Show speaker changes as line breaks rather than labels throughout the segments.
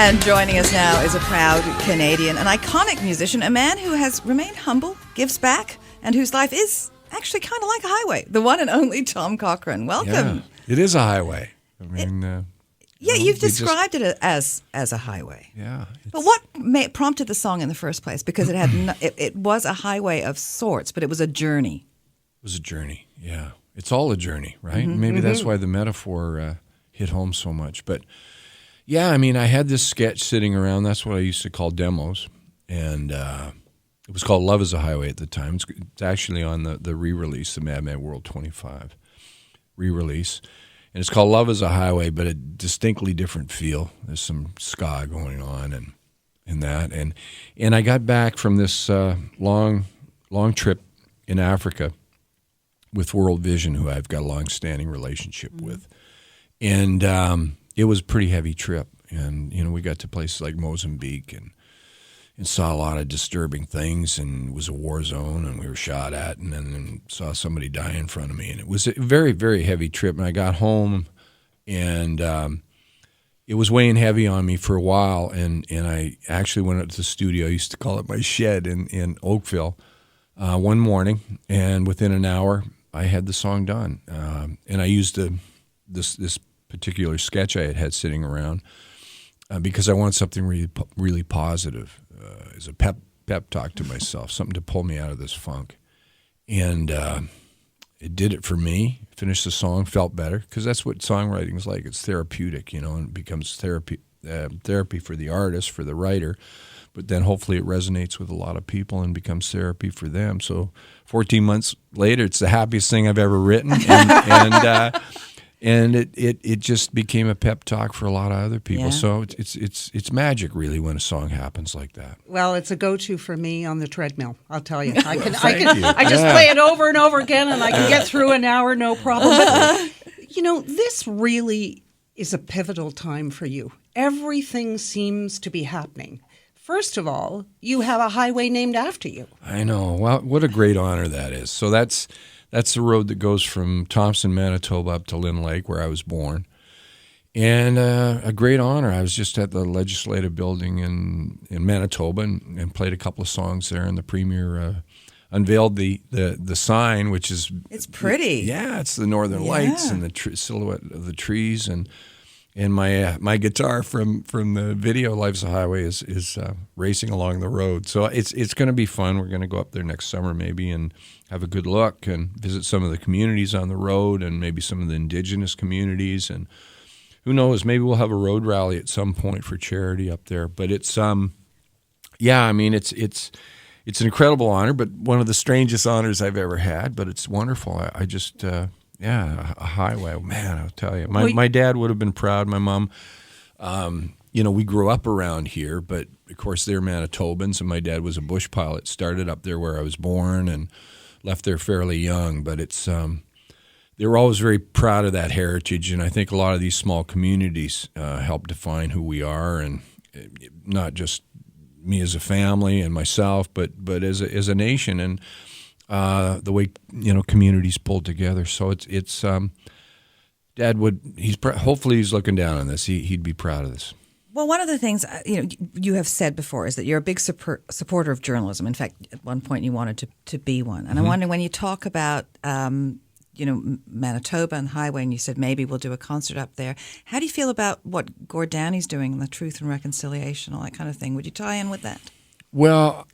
And joining us now is a proud Canadian, an iconic musician, a man who has remained humble, gives back, and whose life is actually kind of like a highway. The one and only Tom Cochrane. Welcome.
Yeah, it is a highway. I mean,
you've described it as a highway.
Yeah.
But what prompted the song in the first place? Because it had it was a highway of sorts, but it was a journey.
It was a journey. Yeah, it's all a journey, right? Mm-hmm. Maybe that's why the metaphor hit home so much. But yeah, I mean, I had this sketch sitting around. That's what I used to call demos, and it was called "Love Is a Highway" at the time. It's actually on the re-release, the Mad Mad World 25 re-release. And it's called Love Is a Highway, but a distinctly different feel. There's some ska going on and that. And I got back from this long trip in Africa with World Vision, who I've got a long-standing relationship with. And it was a pretty heavy trip. And, you know, we got to places like Mozambique and saw a lot of disturbing things, and it was a war zone, and we were shot at, and then saw somebody die in front of me. And it was a very, very heavy trip. And I got home, and it was weighing heavy on me for a while, and I actually went up to the studio. I used to call it my shed in Oakville one morning, and within an hour, I had the song done. And I used this particular sketch I had sitting around because I wanted something really, really positive. As a pep talk to myself, something to pull me out of this funk. And it did it for me. Finished the song, felt better, because that's what songwriting is like. It's therapeutic, you know, and it becomes therapy for the artist, for the writer. But then hopefully it resonates with a lot of people and becomes therapy for them. So 14 months later, it's the happiest thing I've ever written. And it just became a pep talk for a lot of other people. Yeah. So it's magic, really, when a song happens like that.
Well, it's a go-to for me on the treadmill. I'll tell you. I just play it over and over again, and I can get through an hour, no problem. But, you know, this really is a pivotal time for you. Everything seems to be happening. First of all, you have a highway named after you.
I know. Well, what a great honor that is. So that's the road that goes from Thompson, Manitoba, up to Lynn Lake, where I was born. And a great honor. I was just at the legislative building in Manitoba and played a couple of songs there, and the premier unveiled the sign, which is...
It's pretty.
Yeah, it's the Northern Lights and the silhouette of the trees. And my guitar from the video Life's a Highway is racing along the road. So it's going to be fun. We're going to go up there next summer maybe and have a good look and visit some of the communities on the road and maybe some of the indigenous communities. And who knows, maybe we'll have a road rally at some point for charity up there. But it's yeah, I mean it's an incredible honor, but one of the strangest honors I've ever had. But it's wonderful. I just yeah, a highway. Man, I'll tell you. My dad would have been proud. My mom, you know, we grew up around here, but of course they're Manitobans, and my dad was a bush pilot, started up there where I was born and left there fairly young. But it's they were always very proud of that heritage, and I think a lot of these small communities help define who we are, and not just me as a family and myself, but as a nation, and the way, you know, communities pull together. So it's Dad hopefully he's looking down on this. He'd be proud of this.
Well, one of the things you have said before is that you're a big supporter of journalism. In fact, at one point you wanted to be one. And I'm wondering, when you talk about Manitoba and Highway, and you said maybe we'll do a concert up there, how do you feel about what Gord Downey's doing, the Truth and Reconciliation, all that kind of thing? Would you tie in with that?
Well,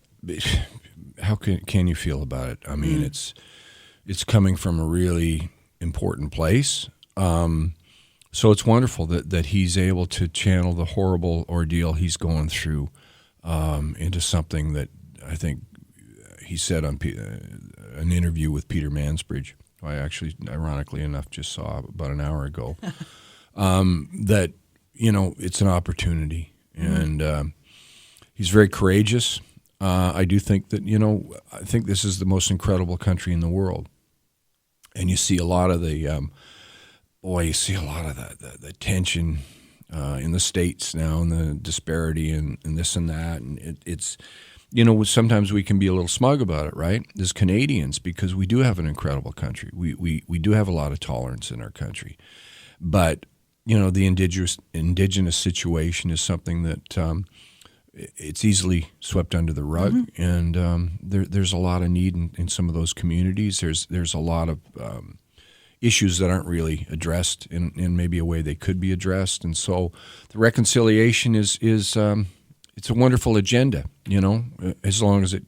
how can you feel about it? I mean, it's coming from a really important place. So it's wonderful that he's able to channel the horrible ordeal he's going through into something that I think he said on an interview with Peter Mansbridge, who I actually, ironically enough, just saw about an hour ago, that, you know, it's an opportunity. And he's very courageous. I do think that, you know, I think this is the most incredible country in the world. And you see a lot of the the tension in the States now, and the disparity and this and that. And it's, you know, sometimes we can be a little smug about it, right, as Canadians, because we do have an incredible country. We do have a lot of tolerance in our country. But the indigenous situation is something that it's easily swept under the rug, and there's a lot of need in some of those communities. There's a lot of issues that aren't really addressed in maybe a way they could be addressed, and so the reconciliation is it's a wonderful agenda, as long as it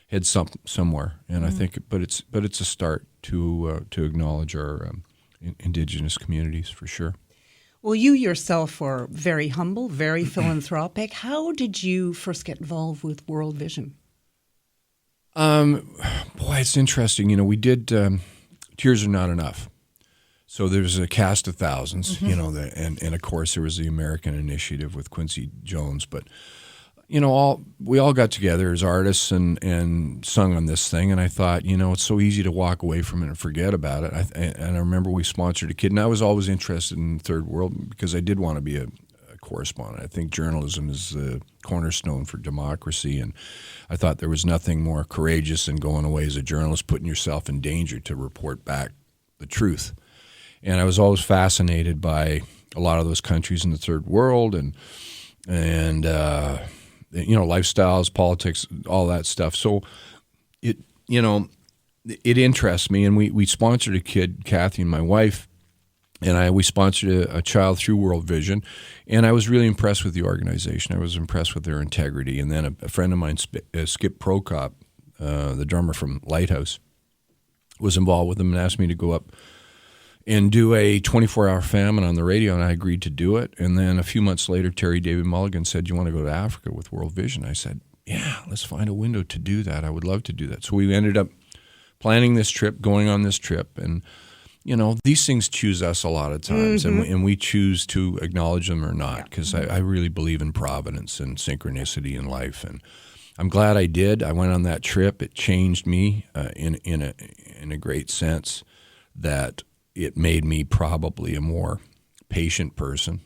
heads somewhere. And I think, but it's a start to acknowledge our indigenous communities for sure.
Well, you yourself are very humble, very philanthropic. How did you first get involved with World Vision?
Boy, it's interesting. We did Tears Are Not Enough. So there's a cast of thousands, and of course there was the American Initiative with Quincy Jones. But, we all got together as artists and sung on this thing. And I thought, it's so easy to walk away from it and forget about it. And I remember we sponsored a kid, and I was always interested in the third world because I did want to be a correspondent. I think journalism is the cornerstone for democracy. And I thought there was nothing more courageous than going away as a journalist, putting yourself in danger to report back the truth. And I was always fascinated by a lot of those countries in the third world and lifestyles, politics, all that stuff. So it interests me. And we sponsored a kid, Kathy and my wife, and we sponsored a child through World Vision. And I was really impressed with the organization. I was impressed with their integrity. And then a friend of mine, Skip Prokop, the drummer from Lighthouse, was involved with them and asked me to go up and do a 24-hour famine on the radio, and I agreed to do it. And then a few months later, Terry David Mulligan said, "You want to go to Africa with World Vision?" I said, "Yeah, let's find a window to do that. I would love to do that." So we ended up planning this trip, going on this trip, and these things choose us a lot of times, and we choose to acknowledge them or not, because I really believe in providence and synchronicity in life, and I'm glad I did. I went on that trip. It changed me in a great sense that it made me probably a more patient person.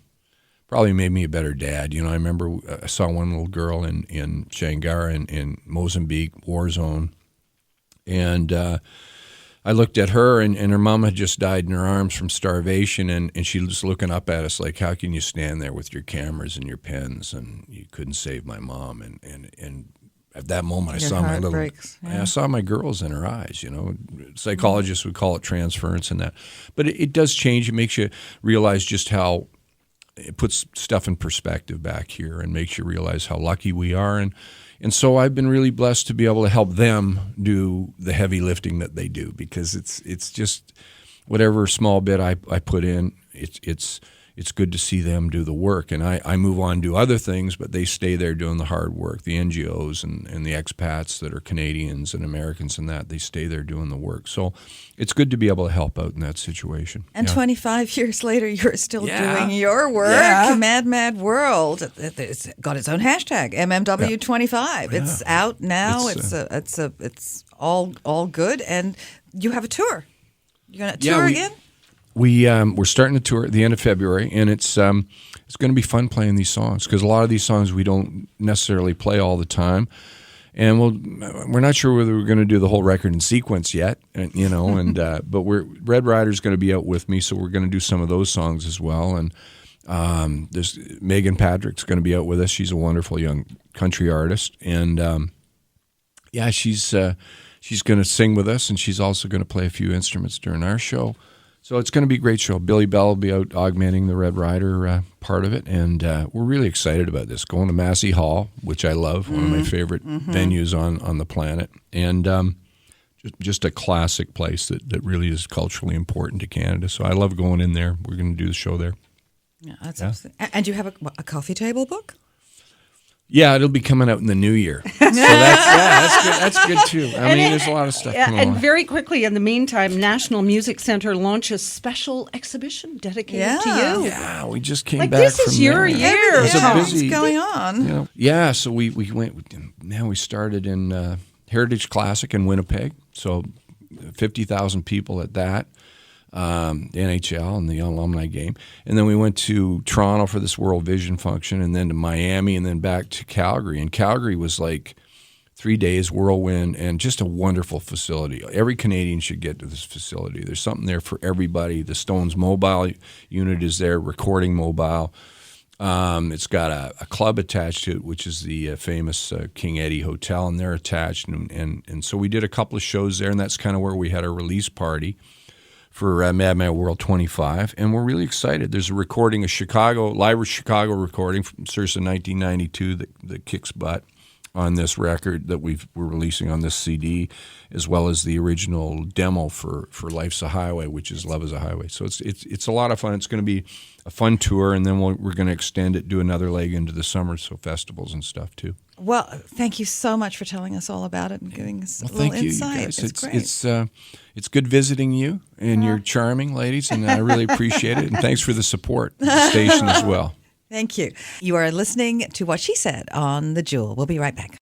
Probably made me a better dad. I remember I saw one little girl in Shangara in Mozambique, war zone, and I looked at her, and her mom had just died in her arms from starvation, and she was looking up at us like, "How can you stand there with your cameras and your pens, and you couldn't save my mom?" And at that moment, I saw my girls in her eyes. Psychologists would call it transference and that, but it does change. It makes you realize just how it puts stuff in perspective back here, and makes you realize how lucky we are. And so I've been really blessed to be able to help them do the heavy lifting that they do, because it's just whatever small bit I put in, it's good to see them do the work. And I move on and do other things, but they stay there doing the hard work. The NGOs and the expats that are Canadians and Americans and that, they stay there doing the work. So it's good to be able to help out in that situation.
And 25 years later, you're still doing your work. Yeah. Mad World. It's got its own hashtag, MMW25. Yeah. It's out now. It's all good. And you have a tour. You're going to tour again?
We're starting a tour at the end of February, and it's going to be fun playing these songs, because a lot of these songs we don't necessarily play all the time, and we're not sure whether we're going to do the whole record in sequence yet, but Red Rider's going to be out with me, so we're going to do some of those songs as well, and there's Megan Patrick's going to be out with us. She's a wonderful young country artist, and she's going to sing with us, and she's also going to play a few instruments during our show. So it's going to be a great show. Billy Bell will be out augmenting the Red Rider part of it, and we're really excited about this. Going to Massey Hall, which I love, one of my favorite venues on the planet, and just a classic place that really is culturally important to Canada. So I love going in there. We're going to do the show there.
Yeah, that's awesome. And you have a coffee table book?
Yeah, it'll be coming out in the new year. So that's good too. I mean, there's a lot of stuff coming along.
And very quickly, in the meantime, National Music Centre launches special exhibition dedicated to you.
Yeah, we just came back
this
from
is your
there.
year.
It was a busy,
what's going on?
Yeah, so we went. Man, we started in Heritage Classic in Winnipeg. So 50,000 people at that. The NHL and the alumni game, and then we went to Toronto for this World Vision function, and then to Miami, and then back to Calgary. And Calgary was like 3 days, whirlwind, and just a wonderful facility. Every Canadian should get to this facility. There's something there for everybody. The Stones mobile unit is there, recording mobile. It's got a club attached to it, which is the famous King Eddie Hotel, and they're attached. And so we did a couple of shows there, and that's kind of where we had our release party for Mad Mad World 25, and we're really excited. There's a recording, live Chicago recording from Circa 1992 that kicks butt on this record that we're releasing on this CD, as well as the original demo for Life's a Highway, which is Love is a Highway. So it's a lot of fun. It's going to be a fun tour, and then we're going to extend it, do another leg into the summer, so festivals and stuff too.
Well, thank you so much for telling us all about it and giving us a little insight.
You guys.
It's great.
It's good visiting you, and you're charming ladies, and I really appreciate it. And thanks for the support of the station as well.
Thank you. You are listening to What She Said on The Jewel. We'll be right back.